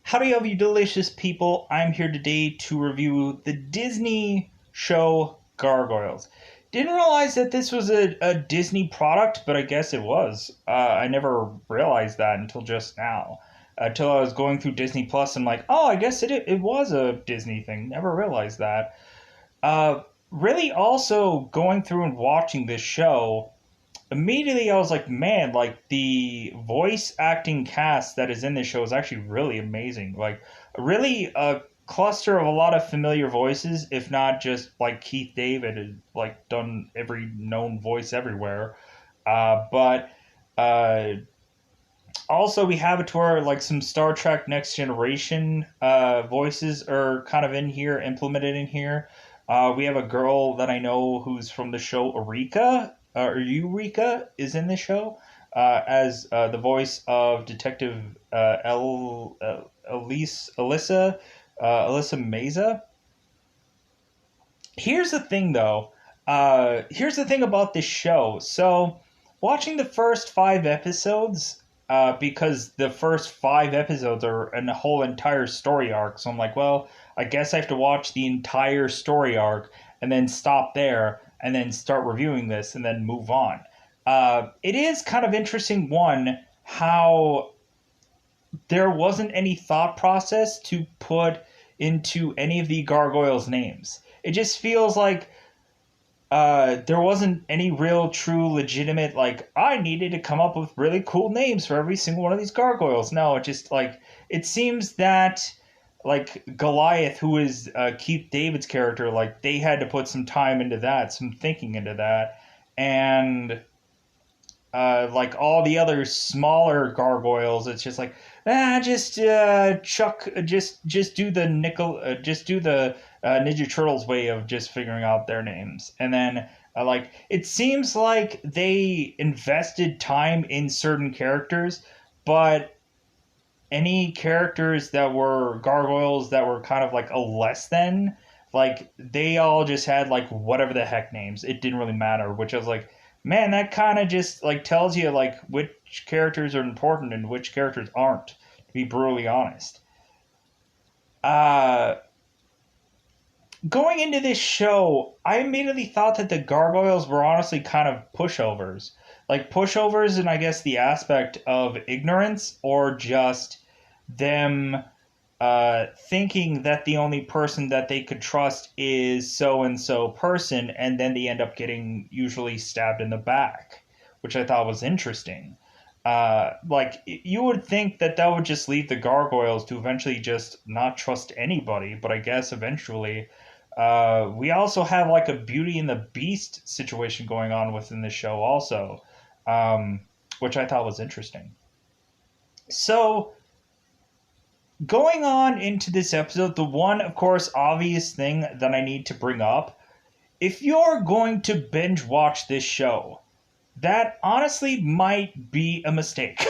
Howdy, all you delicious people. I'm here today to review the Disney show Gargoyles. Didn't realize that this was a Disney product, but I guess it was. I never realized that until just now. Until I was going through Disney Plus, I'm like, oh, I guess it was a Disney thing. Never realized that. Really, also going through and watching this show, immediately I was like, man, like the voice acting cast that is in this show is actually really amazing. Like, really a cluster of a lot of familiar voices, if not just like Keith David had like done every known voice everywhere. But uh, Also we have it to where like some Star Trek Next Generation voices are kind of in here, implemented in here. We have a girl that I know who's from the show Eureka is in the show as the voice of Detective Alyssa Meza. Here's the thing, though. Here's the thing about this show. So, watching the first five episodes, because the first five episodes are a whole entire story arc. So I'm like, well, I guess I have to watch the entire story arc and then stop there and then start reviewing this and then move on. It is kind of interesting, one, how there wasn't any thought process to put into any of the gargoyles' names. It just feels like there wasn't any real, true, legitimate, like, I needed to come up with really cool names for every single one of these gargoyles. No, it just, like, it seems that, like, Goliath, who is Keith David's character, like, they had to put some time into that, some thinking into that. And like all the other smaller gargoyles, it's just like just chuck, just do the just do the Ninja Turtles way of just figuring out their names, and then like it seems like they invested time in certain characters, but any characters that were gargoyles that were kind of like a less than, like they all just had like whatever the heck names. It didn't really matter, which I was like, man, that kind of just like tells you like which characters are important and which characters aren't, to be brutally honest. Uh Going into this show, I immediately thought that the gargoyles were honestly kind of pushovers. Like pushovers in I guess the aspect of ignorance, or just them thinking that the only person that they could trust is so and so person, and then they end up getting usually stabbed in the back, which I thought was interesting. Like you would think that that would just lead the gargoyles to eventually just not trust anybody, but I guess eventually. We also have like a Beauty and the Beast situation going on within the show, also, um, which I thought was interesting. So, going on into this episode, the one, of course, obvious thing that I need to bring up, if you're going to binge watch this show, that honestly might be a mistake.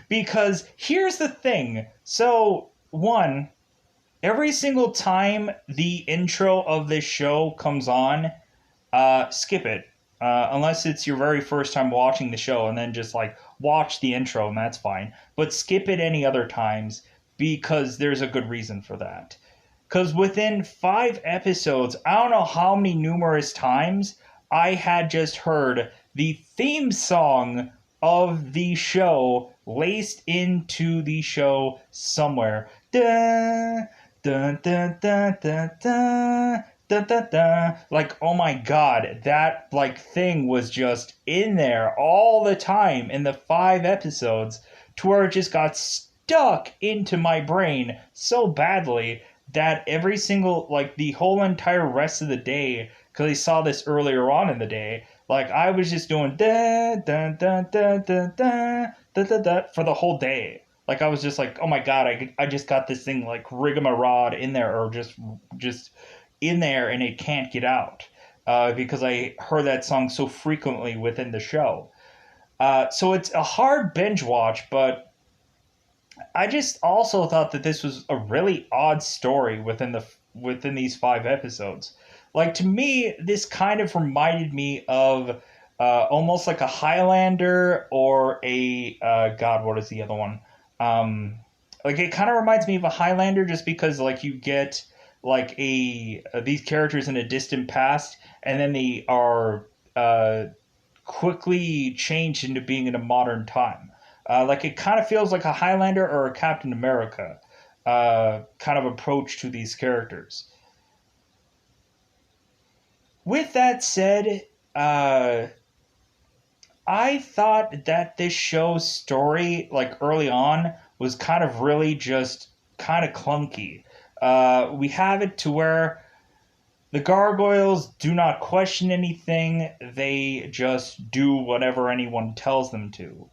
Because here's the thing. So, one, every single time the intro of this show comes on, skip it. Unless it's your very first time watching the show, and then just like watch the intro, and that's fine. But skip it any other times, because there's a good reason for that. Because within five episodes, I don't know how many numerous times I had just heard the theme song of the show laced into the show somewhere. Dun, dun, dun, dun, dun, dun. Da, da, da. Like, oh my god, that like thing was just in there all the time in the five episodes, to where it just got stuck into my brain so badly that every single, like the whole entire rest of the day, because I saw this earlier on in the day, like I was just doing da da da da da da da da da for the whole day. Like I was just like, oh my god, I just got this thing like rigamarod in there, or just in there, and it can't get out, because I heard that song so frequently within the show. So it's a hard binge watch, but I just also thought that this was a really odd story within these five episodes. Like to me, this kind of reminded me of almost like a Highlander, or a God, what is the other one? Um, like it kind of reminds me of a Highlander, just because like you get like a these characters in a distant past, and then they are uh, quickly changed into being in a modern time. Like it kind of feels like a Highlander or a Captain America kind of approach to these characters. With that said, uh, I thought that this show's story, like early on, was kind of really just kind of clunky. We have it to where the gargoyles do not question anything, they just do whatever anyone tells them to.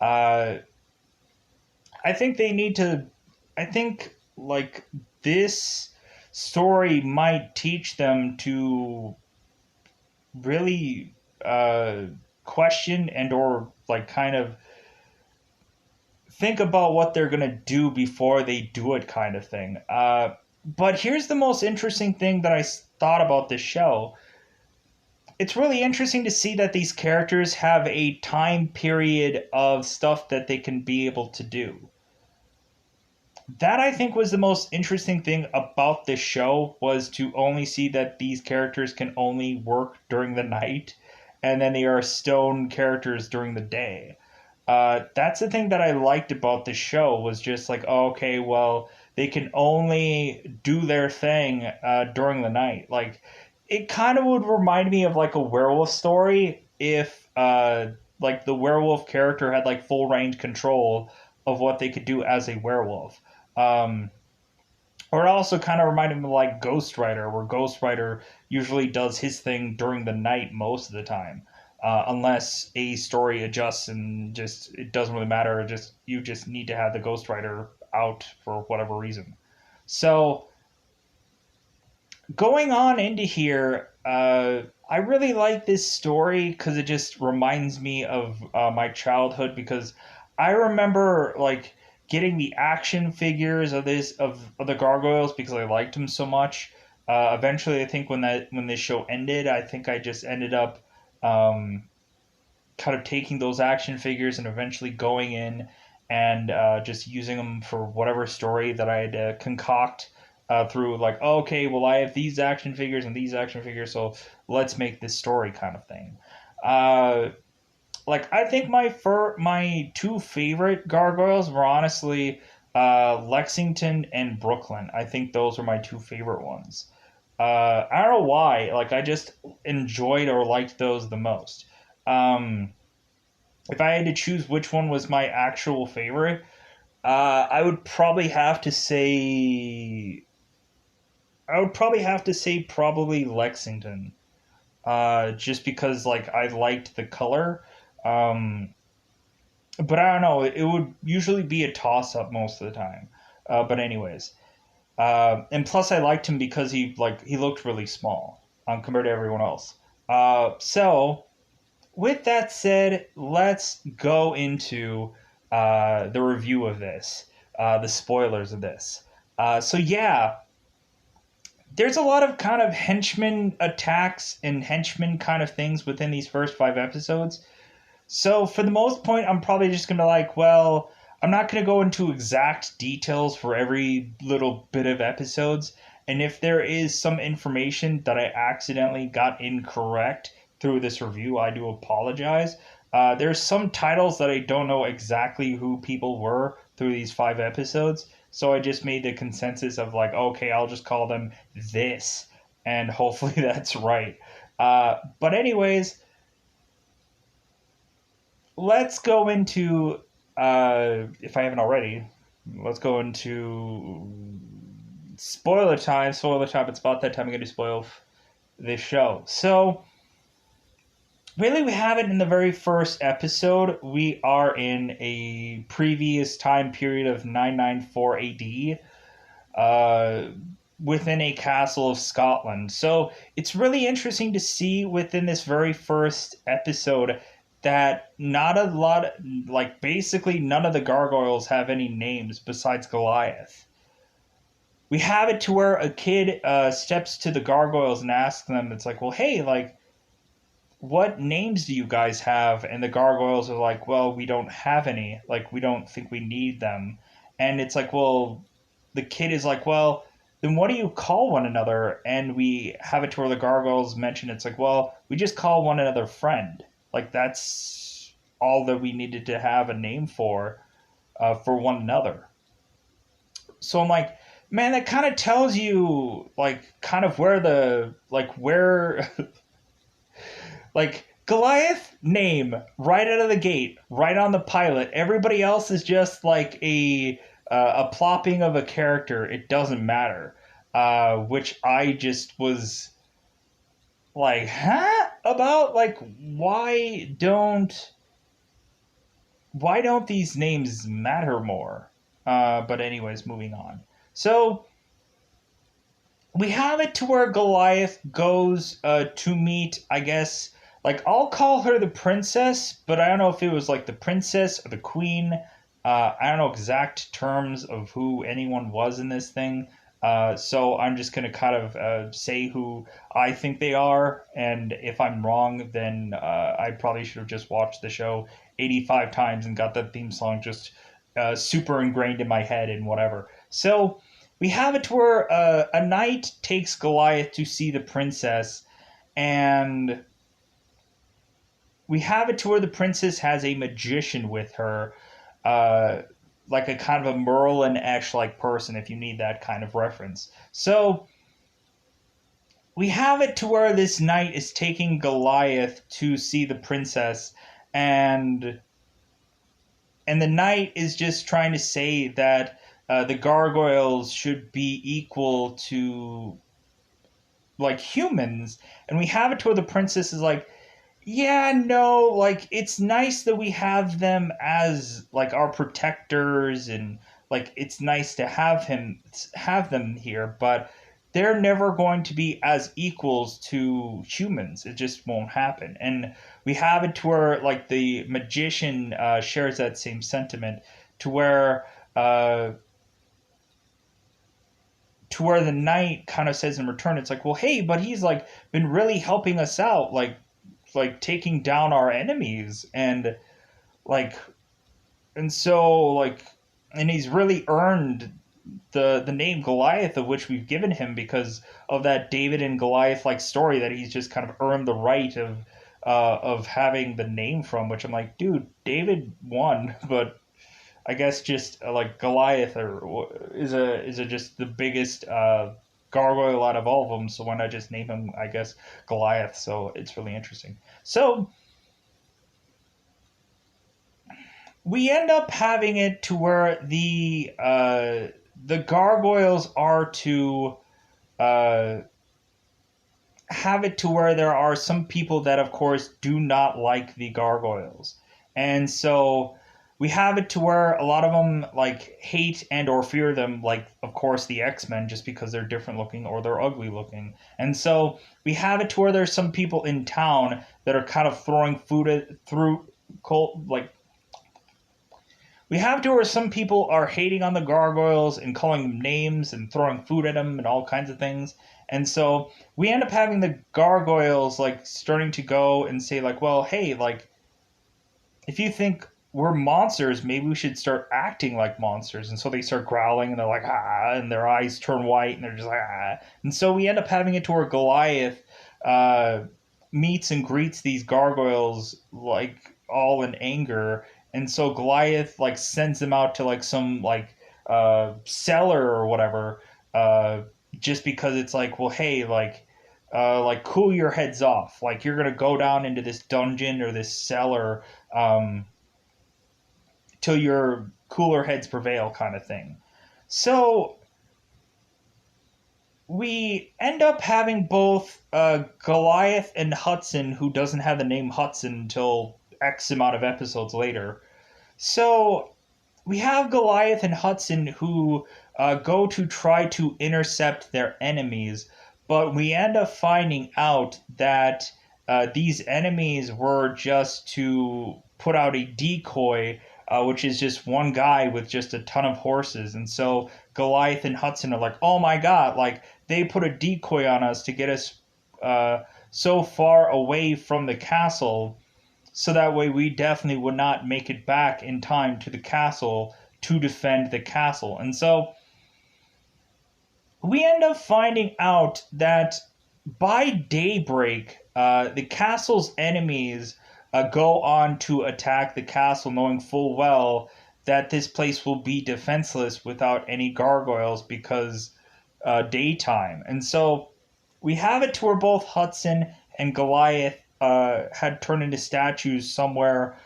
Uh, I think they need to. I think, like, this story might teach them to really question and or like kind of think about what they're gonna do before they do it, kind of thing. But here's the most interesting thing that I thought about this show. It's really interesting to see that these characters have a time period of stuff that they can be able to do. That I think was the most interesting thing about this show, was to only see that these characters can only work during the night, and then they are stone characters during the day. That's the thing that I liked about the show, was just like, oh, okay, well, they can only do their thing during the night. Like, it kind of would remind me of like a werewolf story if like the werewolf character had like full range control of what they could do as a werewolf. Um, or it also kind of reminded me of like Ghost Rider, where Ghost Rider usually does his thing during the night most of the time, unless a story adjusts and just it doesn't really matter. Just you just need to have the Ghost Rider out for whatever reason. So going on into here, I really like this story because it just reminds me of my childhood. Because I remember like getting the action figures of the gargoyles because I liked them so much. Eventually, I think when this show ended, I think I just ended up um, kind of taking those action figures and eventually going in and just using them for whatever story that I had to concoct through, like, oh, okay, well, I have these action figures and these action figures, so let's make this story, kind of thing. Uh, like, I think my two favorite gargoyles were honestly Lexington and Brooklyn. I think those were my two favorite ones. I don't know why. Like, I just enjoyed or liked those the most. Um, if I had to choose which one was my actual favorite, I would probably have to say probably Lexington. Just because like I liked the color. Um, but I don't know. It would usually be a toss up most of the time. But anyways, and plus I liked him because he looked really small compared to everyone else. So with that said, let's go into the review of this, the spoilers of this. So yeah, there's a lot of kind of henchman attacks and henchman kind of things within these first 5 episodes. So for the most point, I'm probably just gonna like, well, I'm not gonna go into exact details for every little bit of episodes. And if there is some information that I accidentally got incorrect through this review, I do apologize. There's some titles that I don't know exactly who people were through these 5 episodes, so I just made the consensus of like, okay, I'll just call them this, and hopefully that's right. But anyways, let's go into if I haven't already, let's go into spoiler time. Spoiler time. It's about that time I'm going to spoil this show. So really, we have it in the very first episode. We are in a previous time period of 994 AD. Within a castle of Scotland. So it's really interesting to see within this very first episode that not a lot, like basically none of the gargoyles have any names besides Goliath. We have it to where a kid steps to the gargoyles and asks them, it's like, well, hey, like, what names do you guys have? And the gargoyles are like, well, we don't have any. Like, we don't think we need them. And it's like, well, the kid is like, well, then what do you call one another? And we have it to where the gargoyles mention it's like, well, we just call one another friend. Like that's all that we needed to have a name for one another. So I'm like, man, that kind of tells you like kind of where the like where like Goliath name right out of the gate, right on the pilot. Everybody else is just like a plopping of a character. It doesn't matter. Which I just was like, huh? About like why don't these names matter more? But anyways, moving on. So we have it to where Goliath goes to meet, I guess, like I'll call her the princess, but I don't know if it was like the princess or the queen. I don't know exact terms of who anyone was in this thing. So I'm just gonna kind of say who I think they are, and if I'm wrong, then I probably should have just watched the show 85 times and got that theme song just super ingrained in my head and whatever. So we have it where a knight takes Goliath to see the princess, and we have it to where the princess has a magician with her, uh, like a kind of a Merlin Esh like person, if you need that kind of reference. So we have it to where this knight is taking Goliath to see the princess, and and the knight is just trying to say that the gargoyles should be equal to like humans, and we have it to where the princess is like, yeah, no, like it's nice that we have them as like our protectors, and like it's nice to have them here, but they're never going to be as equals to humans. It just won't happen. And we have it to where like the magician shares that same sentiment, to where uh, to where the knight kind of says in return, it's like, well, hey, but he's like been really helping us out, like taking down our enemies, and like and so like and he's really earned the name Goliath, of which we've given him because of that David and Goliath like story that he's just kind of earned the right of having the name from. Which I'm like, dude, David won, but I guess just like Goliath is a just the biggest gargoyle out of all of them. So why not just name him, I guess, Goliath? So it's really interesting. So we end up having it to where the gargoyles are to uh, have it to where there are some people that, of course, do not like the gargoyles, and so we have it to where a lot of them like hate and or fear them, like of course the X-Men, just because they're different looking or they're ugly looking. And so we have it to where there's some people in town that are kind of throwing food through cold, like we have to where some people are hating on the gargoyles and calling them names and throwing food at them and all kinds of things. And so we end up having the gargoyles like starting to go and say like, well, hey, like if you think we're monsters, maybe we should start acting like monsters. And so they start growling and they're like, ah, and their eyes turn white and they're just like, ah. And so we end up having it to where Goliath uh, meets and greets these gargoyles like all in anger. And so Goliath like sends them out to like some like cellar or whatever, uh, just because it's like, well, hey, like cool your heads off. Like you're gonna go down into this dungeon or this cellar um, till your cooler heads prevail, kind of thing. So we end up having both Goliath and Hudson, who doesn't have the name Hudson until X amount of episodes later. So we have Goliath and Hudson who go to try to intercept their enemies, but we end up finding out that these enemies were just to put out a decoy, which is just one guy with just a ton of horses. And so Goliath and Hudson are like, oh my god, like they put a decoy on us to get us so far away from the castle, so that way we definitely would not make it back in time to the castle to defend the castle. And so we end up finding out that by daybreak, the castle's enemies go on to attack the castle, knowing full well that this place will be defenseless without any gargoyles because daytime. And so we have it to where both Hudson and Goliath had turned into statues somewhere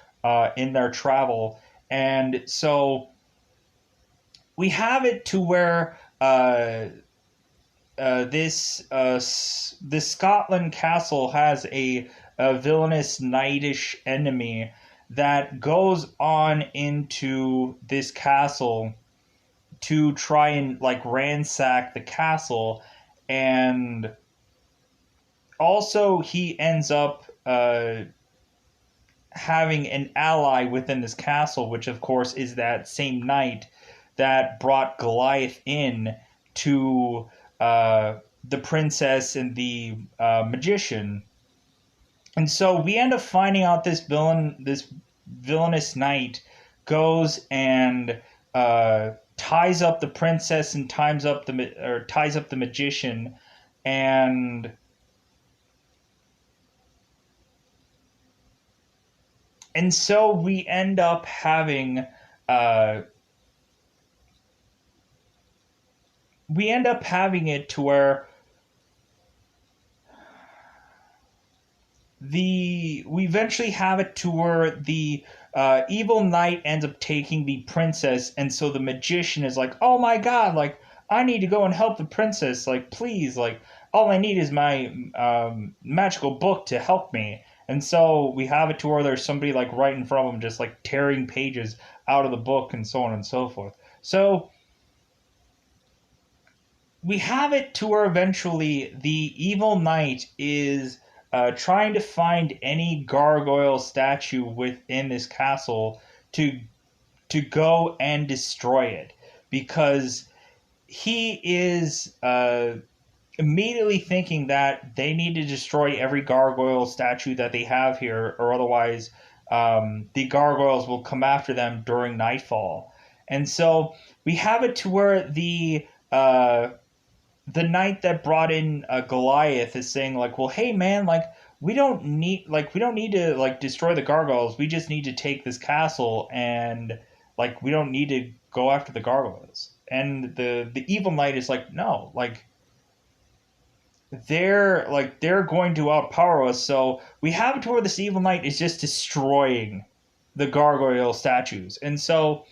in their travel. And so we have it to where this Scotland castle has a villainous knightish enemy that goes on into this castle to try and like ransack the castle, and also he ends up having an ally within this castle, which of course is that same knight that brought Goliath in to the princess and the magician. And so we end up finding out this villainous knight goes and ties up the princess and ties up the magician, and so we end up having it to where we eventually have it to where the evil knight ends up taking the princess, and so the magician is like, oh my god, like, I need to go and help the princess, like, please, like, all I need is my magical book to help me. And so we have it to where there's somebody like right in front of him just like tearing pages out of the book and so on and so forth. So we have it to where eventually the evil knight is trying to find any gargoyle statue within this castle to go and destroy it, because he is immediately thinking that they need to destroy every gargoyle statue that they have here, or otherwise the gargoyles will come after them during nightfall. And so we have it to where the knight that brought in Goliath is saying like, well, hey man, like we don't need to like destroy the gargoyles. We just need to take this castle, and like we don't need to go after the gargoyles. And the evil knight is like, no, like they're going to outpower us. So we have it to where this evil knight is just destroying the gargoyle statues. And so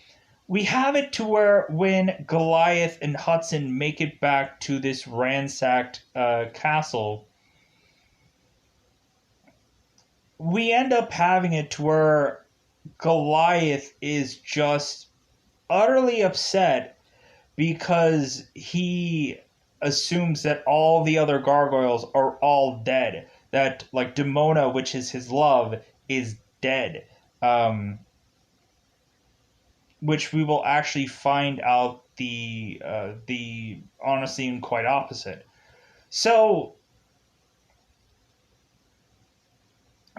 we have it to where when Goliath and Hudson make it back to this ransacked castle, we end up having it to where Goliath is just utterly upset because he assumes that all the other gargoyles are all dead. That like Demona, which is his love, is dead. Which we will actually find out the honestly and quite opposite. So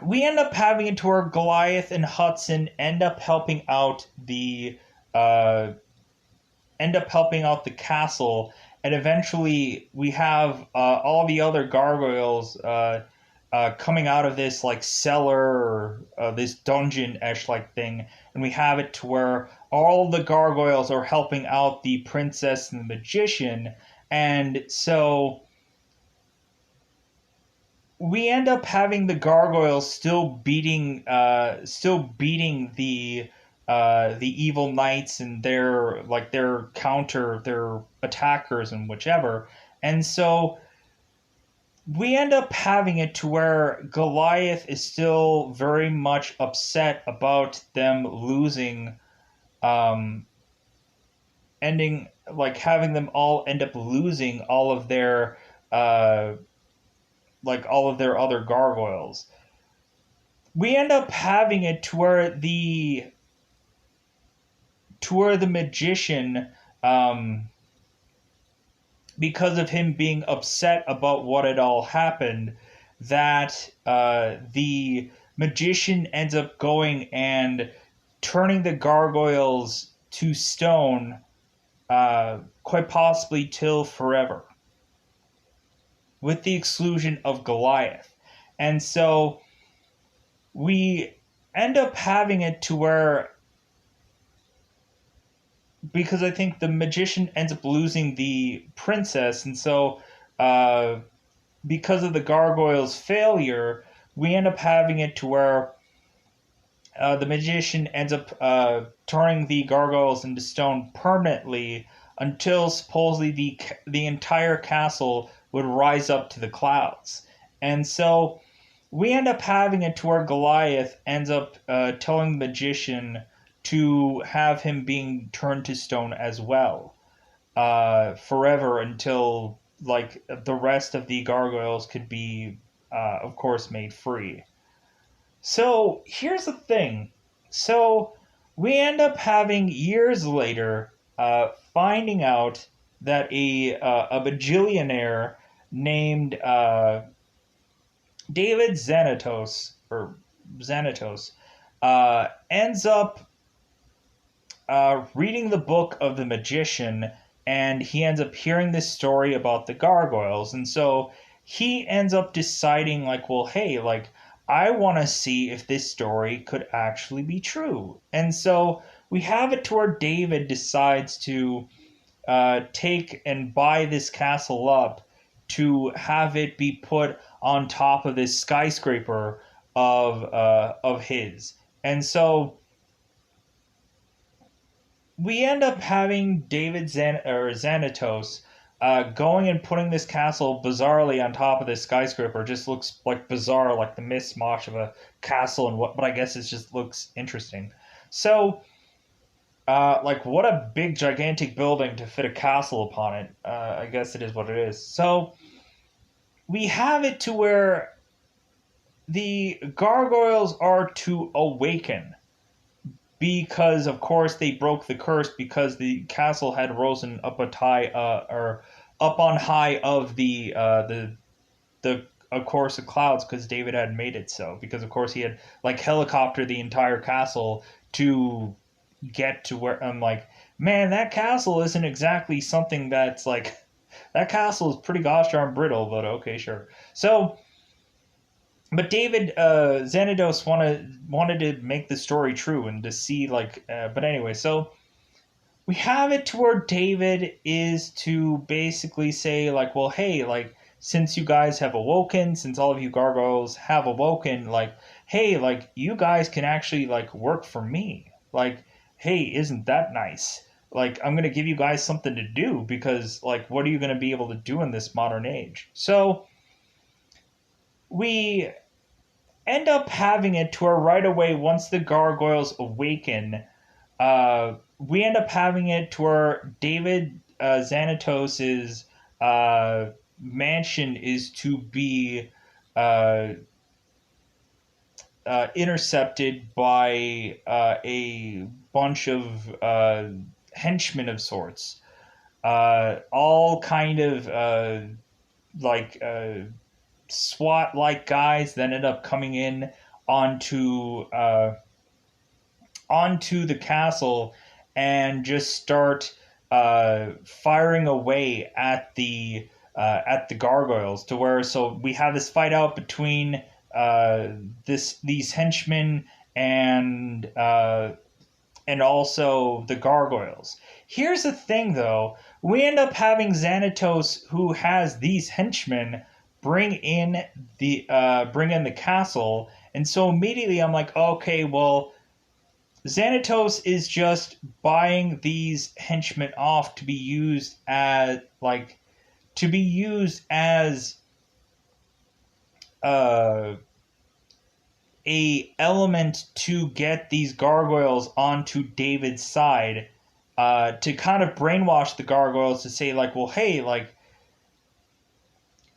we end up having it to where Goliath and Hudson end up helping out the castle, and eventually we have all the other gargoyles coming out of this like cellar or this dungeon-ish like thing, and we have it to where all the gargoyles are helping out the princess and the magician, and so we end up having the gargoyles still beating the evil knights and their attackers and whichever. And so we end up having it to where Goliath is still very much upset about them losing, having them all end up losing all of their other gargoyles. We end up having it to where the magician, because of him being upset about what had all happened, that the magician ends up going and turning the gargoyles to stone, quite possibly till forever, with the exclusion of Goliath. And so we end up having it to where, because I think the magician ends up losing the princess, and so because of the gargoyles' failure, we end up having it to where the magician ends up turning the gargoyles into stone permanently until supposedly the entire castle would rise up to the clouds. And so we end up having it to where Goliath ends up telling the magician to have him being turned to stone as well, forever, until like the rest of the gargoyles could be, of course, made free. So here's the thing. So we end up having years later finding out that a bajillionaire named David Xanatos ends up reading the book of the magician, and he ends up hearing this story about the gargoyles. And so he ends up deciding, like, well, hey, like, I want to see if this story could actually be true. And so we have it to where David decides to take and buy this castle up to have it be put on top of this skyscraper of his. And so we end up having Xanatos going and putting this castle bizarrely on top of this skyscraper. Just looks like bizarre, like the mismatch of a castle and what, but I guess it just looks interesting. So, like, what a big, gigantic building to fit a castle upon it. I guess it is what it is. So, we have it to where the gargoyles are to awaken, because of course they broke the curse, because the castle had risen up or up on high of the of course the clouds, because David had made it so, because of course he had like helicoptered the entire castle to get to where I'm like, man, that castle isn't exactly something that's like, that castle is pretty gosh darn brittle, but okay, sure. So but David Xanatos wanted to make the story true and to see like. But anyway, so we have it to where David is to basically say like, well, hey, like, since you guys have awoken, since all of you gargoyles have awoken, like, hey, like, you guys can actually like work for me. Like, hey, isn't that nice? Like, I'm gonna give you guys something to do, because like, what are you gonna be able to do in this modern age? So we end up having it to where right away, once the gargoyles awaken, we end up having it to where David Xanatos's mansion is to be uh, intercepted by a bunch of henchmen of sorts, all kind of like SWAT like guys that ended up coming in onto onto the castle and just start firing away at the gargoyles, to where so we have this fight out between these henchmen and also the gargoyles. Here's the thing, though. We end up having Xanatos, who has these henchmen, bring in the castle, and so immediately I'm like, okay, well, Xanatos is just buying these henchmen off to be used as uh, a element to get these gargoyles onto David's side, to kind of brainwash the gargoyles to say like, well, hey,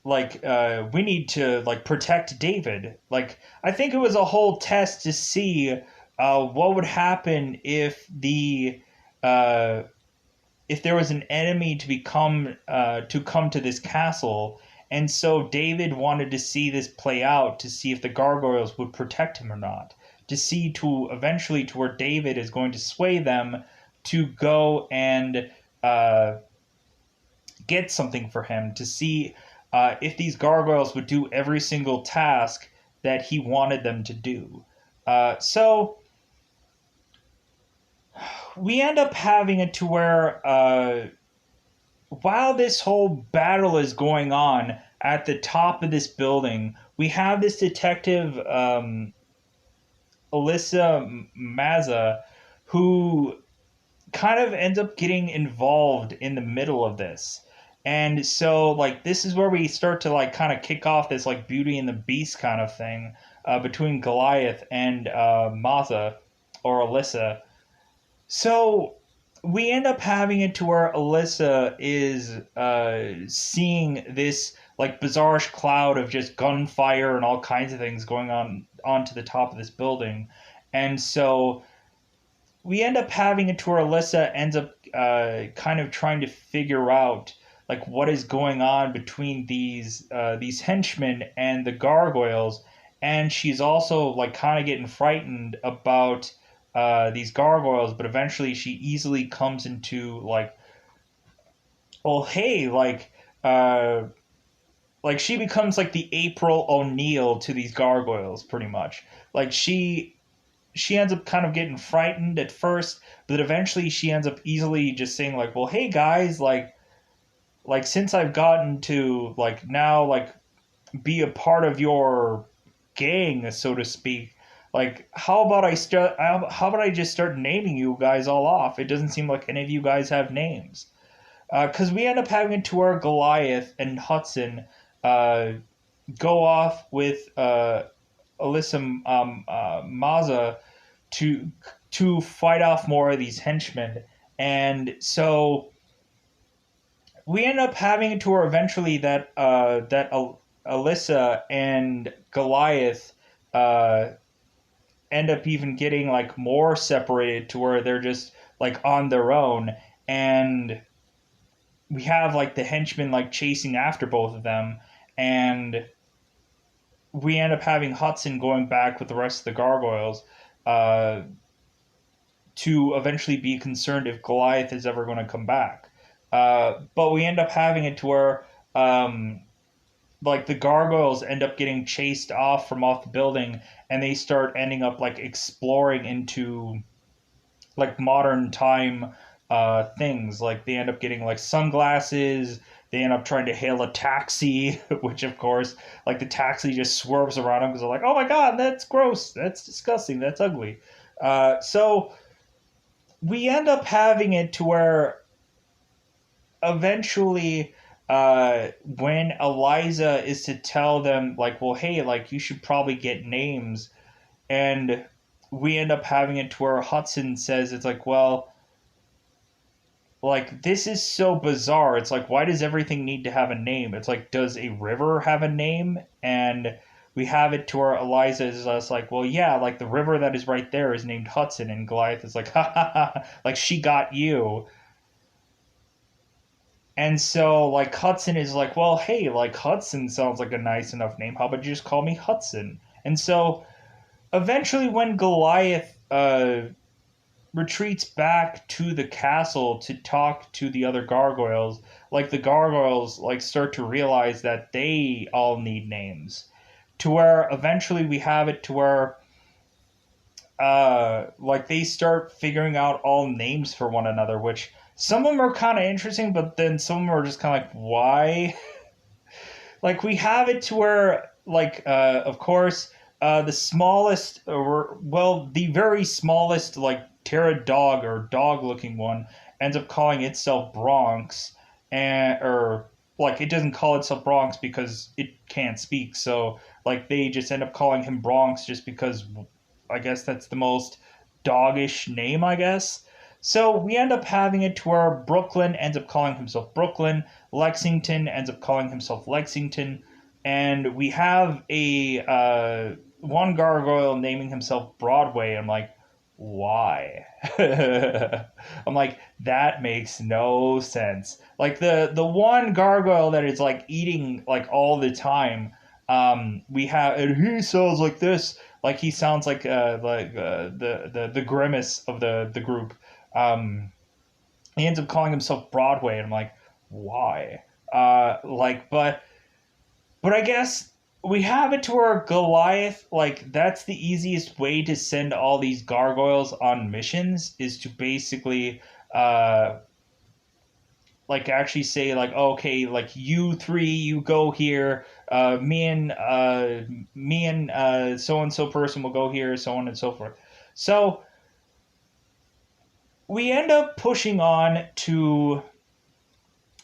we need to like protect David. Like, I think it was a whole test to see what would happen if there was an enemy to come to this castle. And so David wanted to see this play out, to see if the gargoyles would protect him or not, to see to eventually to where David is going to sway them to go and uh, get something for him to see if these gargoyles would do every single task that he wanted them to do. So we end up having it to where while this whole battle is going on at the top of this building, we have this detective, Alyssa Maza, who kind of ends up getting involved in the middle of this. And so, like, this is where we start to, like, kind of kick off this, like, Beauty and the Beast kind of thing between Goliath and Maza, or Alyssa. So we end up having it to where Alyssa is seeing this like bizarre cloud of just gunfire and all kinds of things going on onto the top of this building, and so we end up having it to where Alyssa ends up kind of trying to figure out like what is going on between these henchmen and the gargoyles, and she's also like kind of getting frightened about these gargoyles, but eventually she easily comes into like, well, hey, like she becomes like the April O'Neil to these gargoyles, pretty much. Like she ends up kind of getting frightened at first, but eventually she ends up easily just saying like, well, hey guys, like since I've gotten to like now like be a part of your gang, so to speak. Like, how about I start? How about I just start naming you guys all off? It doesn't seem like any of you guys have names. Because we end up having to where Goliath and Hudson uh, go off with Alyssa Maza to fight off more of these henchmen, and so we end up having it to where eventually that Alyssa and Goliath uh, end up even getting like more separated to where they're just like on their own, and we have like the henchmen like chasing after both of them, and we end up having Hudson going back with the rest of the gargoyles uh, to eventually be concerned if Goliath is ever going to come back. But we end up having it to where like the gargoyles end up getting chased off from off the building, and they start ending up like exploring into like modern time things. Like they end up getting like sunglasses. They end up trying to hail a taxi, which of course, like the taxi just swerves around them because they're like, "Oh my god, that's gross, that's disgusting, that's ugly." So we end up having it to where eventually when Eliza is to tell them like, well, hey, like you should probably get names, and we end up having it to where Hudson says it's like, well, like this is so bizarre. It's like, why does everything need to have a name? It's like, does a river have a name? And we have it to where Eliza is just like, well, yeah, like the river that is right there is named Hudson, and Goliath is like, ha ha ha, like she got you. And so, like, Hudson is like, well, hey, like, Hudson sounds like a nice enough name. How about you just call me Hudson? And so, eventually, when Goliath retreats back to the castle to talk to the other gargoyles, like, the gargoyles, like, start to realize that they all need names. To where eventually we have it to where like they start figuring out all names for one another, which some of them are kind of interesting, but then some of them are just kind of like, why? Like we have it to where, like, of course, the smallest, or well, the very smallest, like Terra dog or dog-looking one ends up calling itself Bronx, and or like it doesn't call itself Bronx because it can't speak, so like they just end up calling him Bronx just because I guess that's the most doggish name, I guess. So we end up having it to where Brooklyn ends up calling himself Brooklyn, Lexington ends up calling himself Lexington, and we have a one gargoyle naming himself Broadway. I'm like, why? I'm like, that makes no sense. Like the one gargoyle that is like eating like all the time. We have, and he sounds like this, like he sounds like the grimace of the group. He ends up calling himself Broadway, and I'm like, why? But I guess we have it to where Goliath, like, that's the easiest way to send all these gargoyles on missions, is to basically, uh, like, actually say, like, okay, like, you three, you go here, me and so and so person will go here, so on and so forth. So we end up pushing on to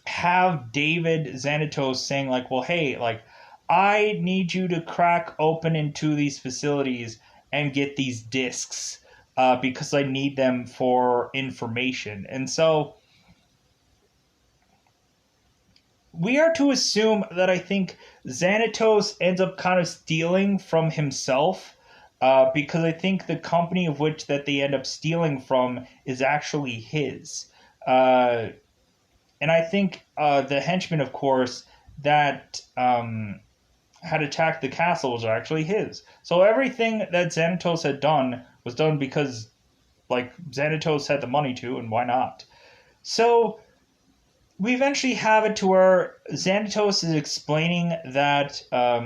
have David Xanatos saying, like, well, hey, like, I need you to crack open into these facilities and get these discs, because I need them for information. And so we are to assume that I think Xanatos ends up kind of stealing from himself, because I think the company of which that they end up stealing from is actually his. Uh, and I think the henchmen, of course, that had attacked the castle was actually his. So everything that Xanatos had done was done because, like, Xanatos had the money to, and why not? So we eventually have it to where Xanatos is explaining that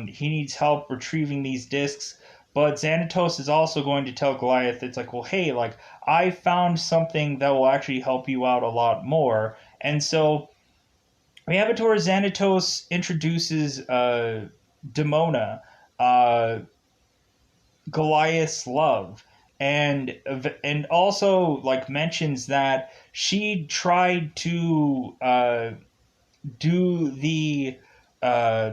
he needs help retrieving these discs, but Xanatos is also going to tell Goliath, it's like, well, hey, like, I found something that will actually help you out a lot more. And so we have it to where Xanatos introduces Demona, uh, Goliath's love, and also, like, mentions that she tried to do the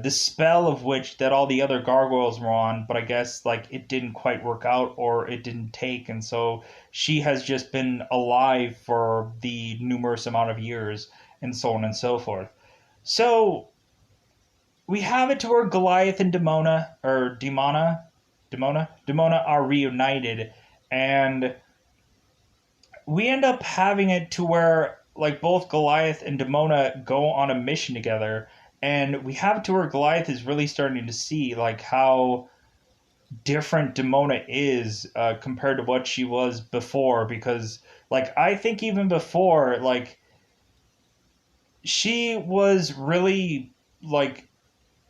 spell of which that all the other gargoyles were on, but I guess, like, it didn't quite work out, or it didn't take, and so she has just been alive for the numerous amount of years, and so on and so forth. So we have it to where Goliath and Demona are reunited, and we end up having it to where, like, both Goliath and Demona go on a mission together, and we have it to where Goliath is really starting to see, like, how different Demona is, compared to what she was before, because, like, I think even before, like, she was really, like,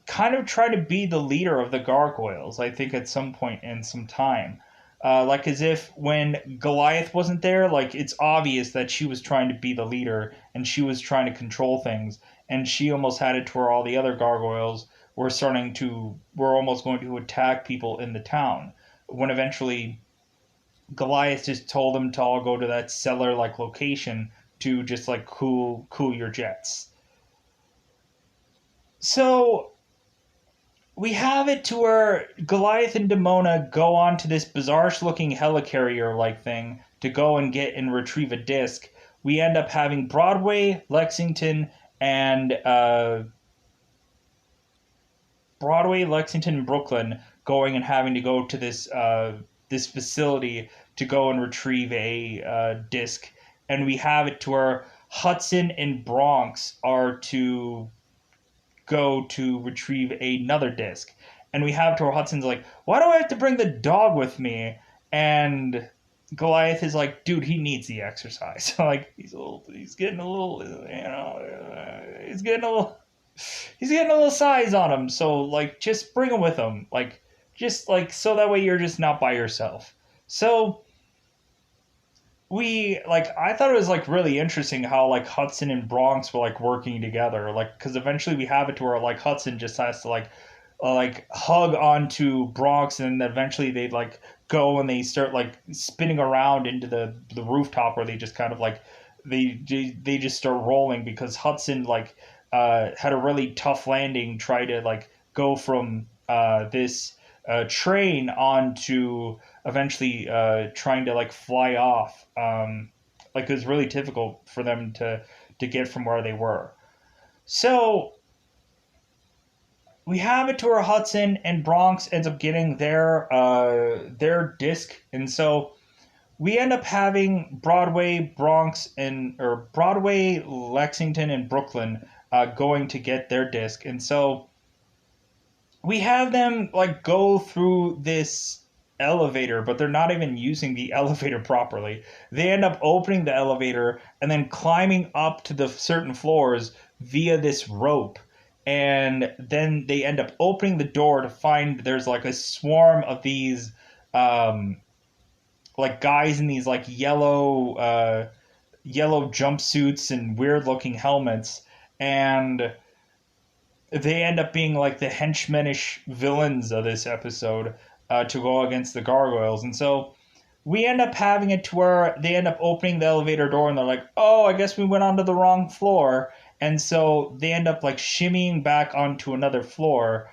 kind of try to be the leader of the gargoyles, I think, at some point in some time. Like, as if when Goliath wasn't there, like, it's obvious that she was trying to be the leader and she was trying to control things. And she almost had it to where all the other gargoyles were almost going to attack people in the town. When eventually Goliath just told them to all go to that cellar like location to just, like, cool your jets. So we have it to where Goliath and Demona go on to this bizarre looking helicarrier like thing to go and get and retrieve a disc. We end up having and Lexington, and Brooklyn going and having to go to this facility to go and retrieve a disc, and we have it to where Hudson and Bronx are to go to retrieve another disc. And we have to where Hudson's like, why do I have to bring the dog with me? And Goliath is like, dude, he needs the exercise. Like, he's getting a little, he's getting a little size on him. So, like, just bring him with him. Like, just, like, so that way you're just not by yourself. So I thought it was, like, really interesting how, like, Hudson and Bronx were, like, working together, like, because eventually we have it to where, like, Hudson just has to, like, hug onto Bronx, and then eventually they, like, go and they start, like, spinning around into the rooftop, where they just kind of, like, they just start rolling, because Hudson, like, had a really tough landing, try to, like, go from this train onto eventually trying to, like, fly off. Like, it was really difficult for them to get from where they were. So we have it to where Hudson and Bronx ends up getting their disc, and so we end up having Broadway, Lexington, and Brooklyn going to get their disc, and so we have them, like, go through this elevator, but they're not even using the elevator properly. They end up opening the elevator and then climbing up to the certain floors via this rope. And then they end up opening the door to find there's like a swarm of these um, like guys in these like yellow jumpsuits and weird looking helmets, and they end up being like the henchmenish villains of this episode to go against the gargoyles. And so we end up having it to where they end up opening the elevator door and they're like, oh, I guess we went onto the wrong floor. And so they end up like shimmying back onto another floor,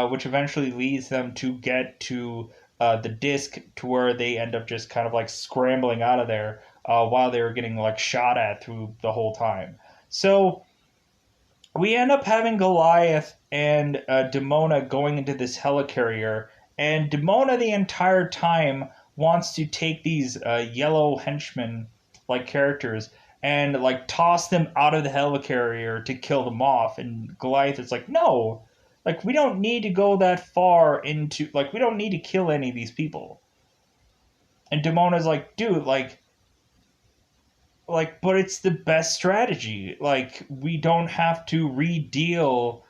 which eventually leads them to get to the disc, to where they end up just kind of like scrambling out of there while they were getting like shot at through the whole time. So we end up having Goliath and Demona going into this helicarrier, and Demona the entire time wants to take these yellow henchmen like characters and like toss them out of the helicarrier to kill them off. And Goliath is like, no, like we don't need to go that far into, like we don't need to kill any of these people. And Demona's like, dude, but it's the best strategy. Like we don't have to re-deal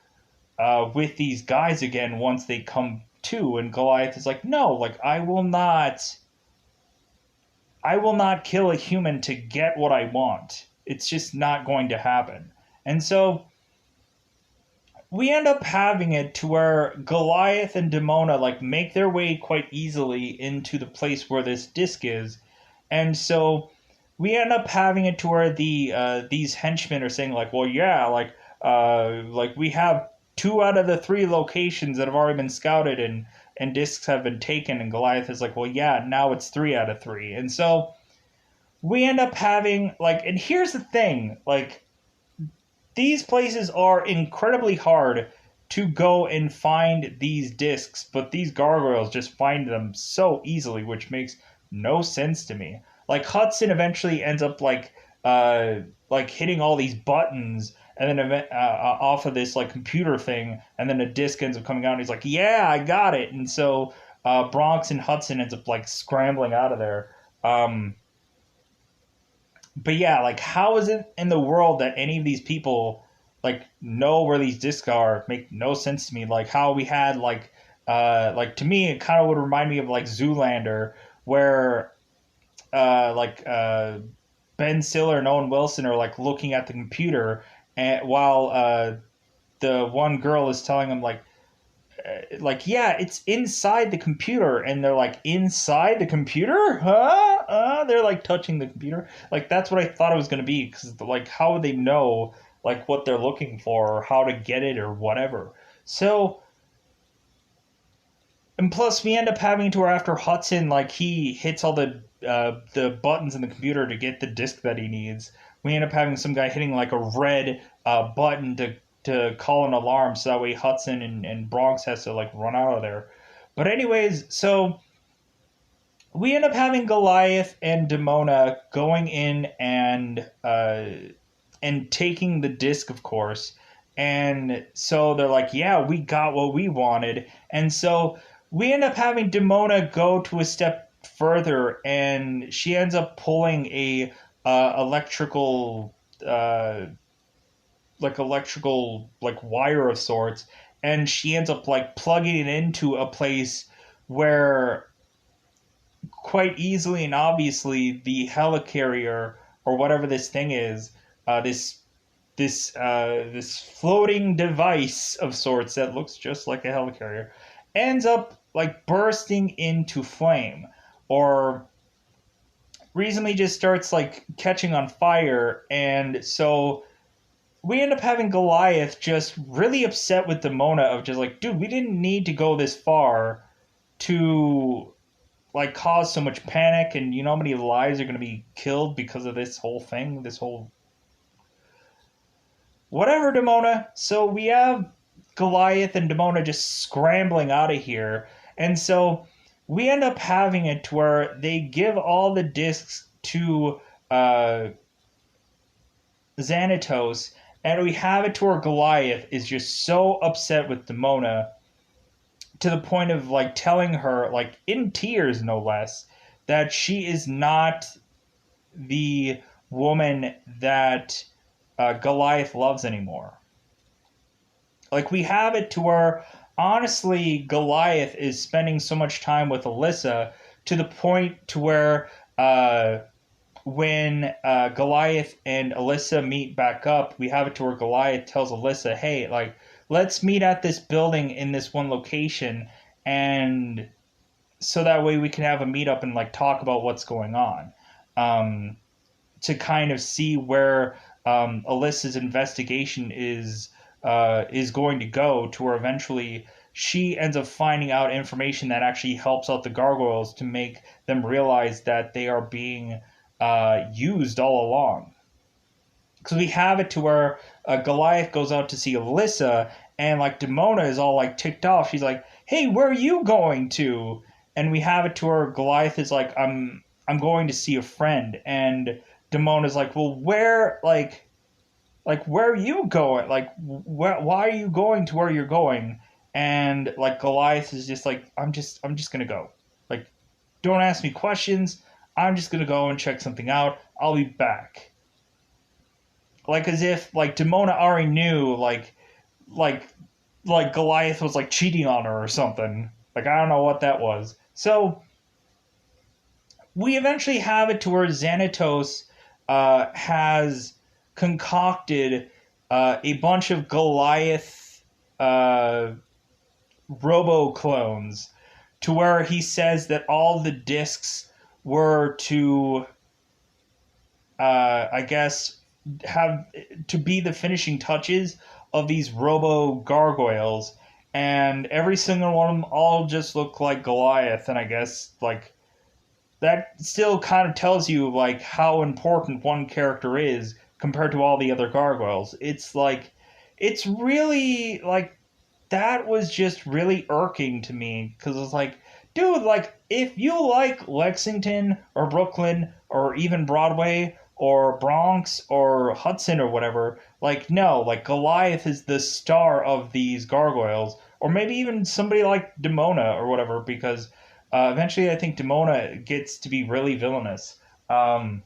with these guys again once they come to. And Goliath is like, no, like I will not kill a human to get what I want. It's just not going to happen. And so we end up having it to where Goliath and Demona like make their way quite easily into the place where this disc is. And so we end up having it to where these henchmen are saying like, well, yeah, like we have 2 out of the 3 locations that have already been scouted and discs have been taken. And Goliath is like, well, yeah, now it's 3 out of 3. And so we end up having like, and here's the thing, like these places are incredibly hard to go and find these discs, but these gargoyles just find them so easily, which makes no sense to me. Like Hudson eventually ends up like hitting all these buttons and then off of this like computer thing, and then a disc ends up coming out and he's like, yeah, I got it. And so Bronx and Hudson ends up like scrambling out of there. But yeah, like how is it in the world that any of these people like know where these discs are? Make no sense to me. Like how we had like to me it kind of would remind me of like Zoolander, where Ben Stiller and Owen Wilson are like looking at the computer, and while the one girl is telling them like yeah, it's inside the computer, and they're like, inside the computer, huh? They're like touching the computer. Like that's what I thought it was going to be, because like how would they know like what they're looking for or how to get it or whatever? So, and plus we end up having to where after Hudson like he hits all the buttons in the computer to get the disc that he needs, we end up having some guy hitting like a red button to call an alarm, so that way Hudson and Bronx has to like run out of there. But anyways, so we end up having Goliath and Demona going in and taking the disc, of course. And so they're like, yeah, we got what we wanted. And so we end up having Demona go to a step further, and she ends up pulling a electrical like wire of sorts, and she ends up like plugging it into a place where quite easily and obviously the helicarrier or whatever this thing is, this floating device of sorts that looks just like a helicarrier, ends up like bursting into flame, or reasonably just starts like catching on fire. And so we end up having Goliath just really upset with Demona of just like, dude, we didn't need to go this far to like cause so much panic, and you know how many lives are going to be killed because of this whole thing, this whole whatever, Demona. So we have Goliath and Demona just scrambling out of here, and so we end up having it to where they give all the discs to Xanatos, and we have it to where Goliath is just so upset with Demona to the point of like telling her, like in tears no less, that she is not the woman that Goliath loves anymore. Like we have it to where honestly Goliath is spending so much time with Alyssa to the point to where when Goliath and Alyssa meet back up, we have it to where Goliath tells Alyssa, "Hey, like let's meet at this building in this one location, and so that way we can have a meetup and like talk about what's going on." Um, to kind of see where Alyssa's investigation is going to go, to where eventually she ends up finding out information that actually helps out the gargoyles to make them realize that they are being used all along. Because we have it to where Goliath goes out to see Alyssa, and like Demona is all like ticked off. She's like, "Hey, where are you going to?" And we have it to where Goliath is like, I'm going to see a friend," and Demona's like, "Well, where like where are you going? Like why are you going to where you're going?" And like Goliath is just like, I'm just gonna go. Like, don't ask me questions. I'm just gonna go and check something out. I'll be back. Like as if like Demona already knew like like Goliath was like cheating on her or something. Like I don't know what that was. So we eventually have it to where Xanatos has concocted a bunch of Goliath uh, robo clones, to where he says that all the discs were to, I guess, have to be the finishing touches of these robo gargoyles, and every single one of them all just look like Goliath, and I guess like that still kind of tells you like how important one character is compared to all the other gargoyles. It's like it's really like that was just really irking to me, because it's like, dude, like if you like Lexington or Brooklyn or even Broadway or Bronx or Hudson or whatever, like no, like Goliath is the star of these gargoyles, or maybe even somebody like Demona or whatever, because eventually I think Demona gets to be really villainous. Um,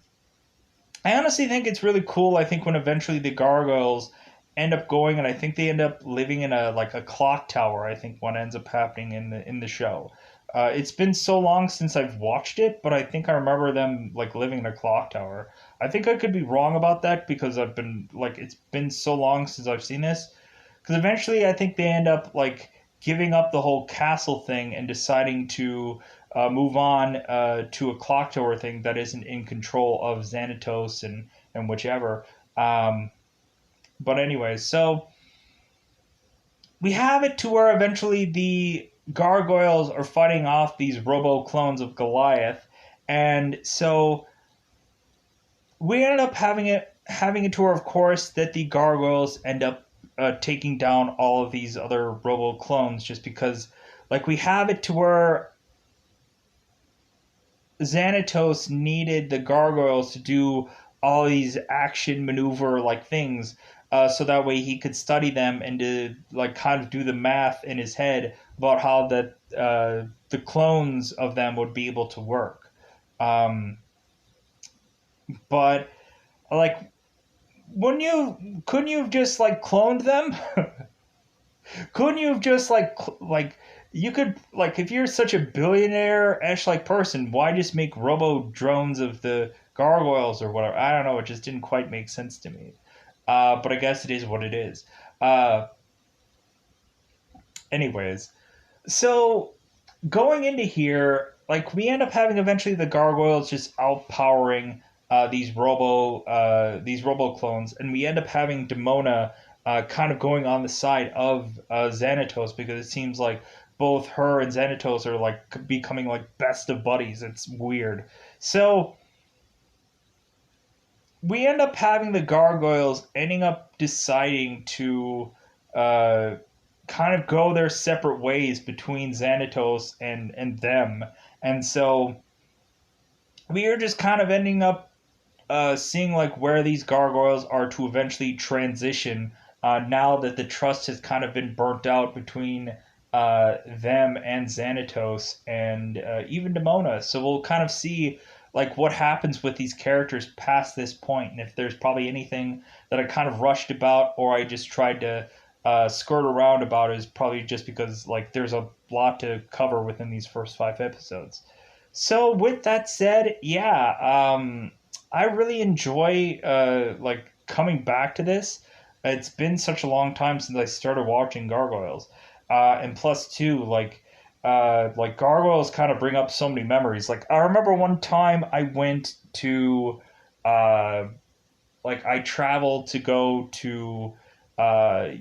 I honestly think it's really cool. I think when eventually the gargoyles end up going, and I think they end up living in a like a clock tower. I think what ends up happening in the show. It's been so long since I've watched it, but I think I remember them like living in a clock tower. I think I could be wrong about that, because I've been like it's been so long since I've seen this. Because eventually I think they end up like giving up the whole castle thing and deciding to move on to a clock tower thing that isn't in control of Xanatos and whichever. Um, but anyways, so we have it to where eventually the gargoyles are fighting off these robo clones of Goliath, and so we ended up having a tour, of course, that the gargoyles end up taking down all of these other robo clones, just because like we have it to where Xanatos needed the gargoyles to do all these action maneuver like things, so that way he could study them and to like kind of do the math in his head about how the clones of them would be able to work. Um, but like, couldn't you have just like cloned them? Couldn't you have just like you could, like, if you're such a billionaire esh like person, why just make robo drones of the gargoyles or whatever? I don't know. It just didn't quite make sense to me. But I guess it is what it is. Uh, anyways, so going into here, like we end up having eventually the gargoyles just outpowering these robo clones, and we end up having Demona kind of going on the side of Xanatos, because it seems like both her and Xanatos are like becoming like best of buddies. It's weird. So we end up having the gargoyles ending up deciding to uh, kind of go their separate ways between Xanatos and them, and so we are just kind of ending up seeing like where these gargoyles are to eventually transition, now that the trust has kind of been burnt out between them and Xanatos and even Demona. So we'll kind of see like what happens with these characters past this point, and if there's probably anything that I kind of rushed about or I just tried to skirt around about is probably just because like there's a lot to cover within these first 5 episodes. So with that said, yeah, I really enjoy like coming back to this. It's been such a long time since I started watching Gargoyles, and plus two, like Gargoyles kind of bring up so many memories. Like I remember one time I went to, uh, like I traveled to go to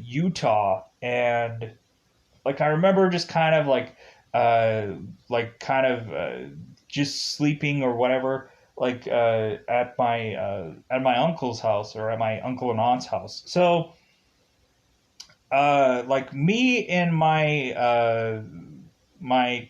Utah, and like I remember just kind of uh, like kind of just sleeping or whatever, like at my uncle's house or at my uncle and aunt's house. So like me and my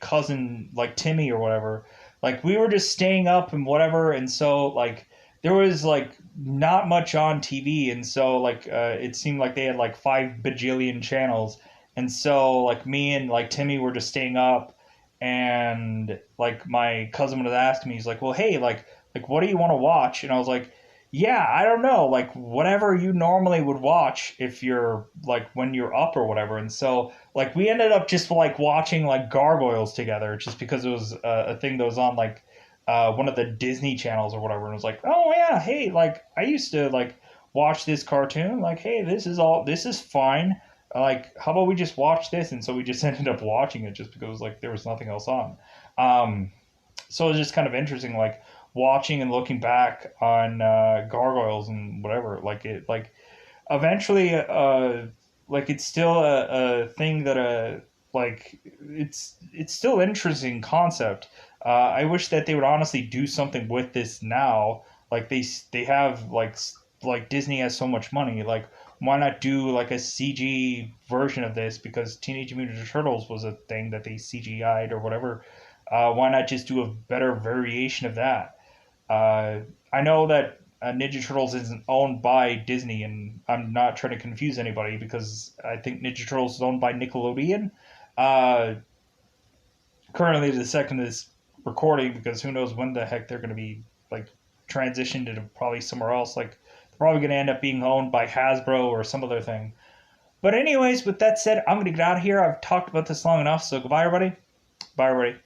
cousin like Timmy or whatever, like we were just staying up and whatever, and so like there was like not much on TV, and so like it seemed like they had like 5 bajillion channels, and so like me and like Timmy were just staying up, and like my cousin would ask me, he's like, well, hey, like what do you want to watch? And I was like, yeah, I don't know, like whatever you normally would watch if you're like when you're up or whatever. And so like we ended up just like watching like Gargoyles together, just because it was a thing that was on like one of the Disney channels or whatever. And it was like, oh yeah, hey, like I used to like watch this cartoon. Like, hey, this is fine. Like, how about we just watch this? And so we just ended up watching it just because like there was nothing else on. Um, so it's just kind of interesting, like watching and looking back on Gargoyles and whatever. Like it, like eventually, like it's still a thing that like it's still an interesting concept. I wish that they would honestly do something with this now. Like they have like Disney has so much money. Like why not do like a CG version of this? Because Teenage Mutant Ninja Turtles was a thing that they CGI'd or whatever. Why not just do a better variation of that? Uh, I know that Ninja Turtles isn't owned by Disney, and I'm not trying to confuse anybody because I think Ninja Turtles is owned by Nickelodeon. Uh, Currently, the second of this recording, because who knows when the heck they're going to be like transitioned to probably somewhere else. Like they're probably going to end up being owned by Hasbro or some other thing. But anyways, with that said, I'm going to get out of here. I've talked about this long enough, so goodbye, everybody. Bye, everybody.